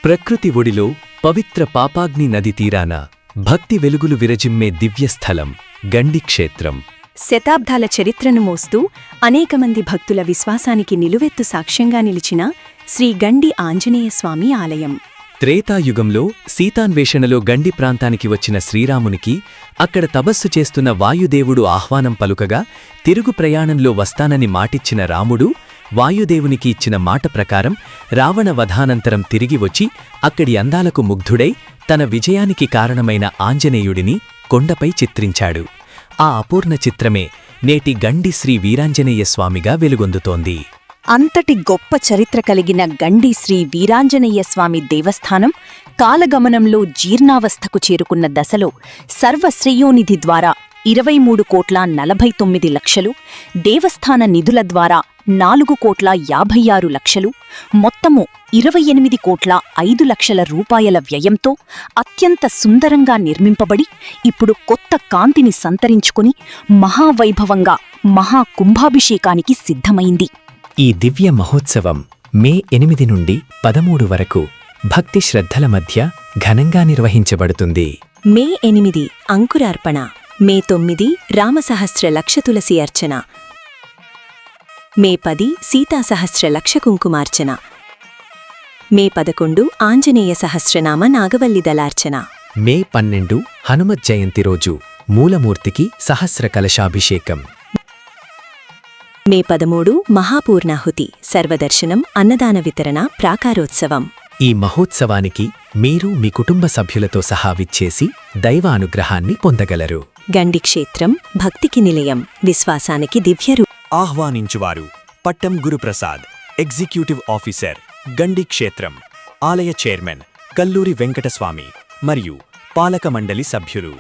ప్రకృతి ఒడిలో పవిత్ర పాపాగ్ని నది తీరాన భక్తి వెలుగులు విరజిమ్మే దివ్యస్థలం గండి క్షేత్రం. శతాబ్దాల చరిత్రను మోస్తూ అనేకమంది భక్తుల విశ్వాసానికి నిలువెత్తు సాక్ష్యంగా నిలిచిన శ్రీ గండి ఆంజనేయస్వామి ఆలయం. త్రేతాయుగంలో సీతాన్వేషణలో గండి ప్రాంతానికి వచ్చిన శ్రీరామునికి అక్కడ తపస్సు చేస్తున్న వాయుదేవుడు ఆహ్వానం పలుకగా తిరుగు ప్రయాణంలో వస్తానని మాటిచ్చిన రాముడు వాయుదేవునికి ఇచ్చిన మాట ప్రకారం రావణ వధానంతరం తిరిగి వచ్చి అక్కడి అందాలకు ముగ్ధుడై తన విజయానికి కారణమైన ఆంజనేయుడిని కొండపై చిత్రించాడు. ఆ అపూర్ణ చిత్రమే నేటి గండి శ్రీ వీరాంజనేయస్వామిగా వెలుగొందుతోంది. అంతటి గొప్ప చరిత్ర కలిగిన గండి శ్రీ వీరాంజనేయస్వామి దేవస్థానం కాలగమనంలో జీర్ణావస్థకు చేరుకున్న దశలో సర్వశ్రేయోనిధి ద్వారా 23,49,00,000, దేవస్థాన నిధుల ద్వారా 4,56,00,000, మొత్తము 28,05,00,000 రూపాయల వ్యయంతో అత్యంత సుందరంగా నిర్మింపబడి ఇప్పుడు కొత్త కాంతిని సంతరించుకుని మహావైభవంగా మహాకుంభాభిషేకానికి సిద్ధమైంది. ఈ దివ్య మహోత్సవం మే 8 నుండి 13 వరకు భక్తి శ్రద్ధల మధ్య ఘనంగా నిర్వహించబడుతుంది. మే 8 అంకురార్పణ, మే 9 రామసహస్ర లక్ష తులసి అర్చన, మే 10 సీతాసహస్ర లక్ష కుంకుమార్చన, మే 11 ఆంజనేయ సహస్రనామ నాగవల్లి దళార్చన, మే 12 హనుమత్ జయంతి రోజు మూలమూర్తికి సహస్ర కలశాభిషేకం, మే 13 మహాపూర్ణాహుతి, సర్వదర్శనం, అన్నదాన వితరణ, ప్రాకారోత్సవం. ఈ మహోత్సవానికి మీరు మీ కుటుంబ సభ్యులతో సహా విచ్చేసి దైవ అనుగ్రహాన్ని పొందగలరు. గండి క్షేత్రం భక్తికి నిలయం, విశ్వాసానికి దివ్యరూ. ఆహ్వానించువారు పట్టం గురుప్రసాద్, ఎగ్జిక్యూటివ్ ఆఫీసర్, గండి క్షేత్రం, ఆలయ చైర్మన్ కల్లూరి వెంకటస్వామి మరియు పాలక మండలి సభ్యులు.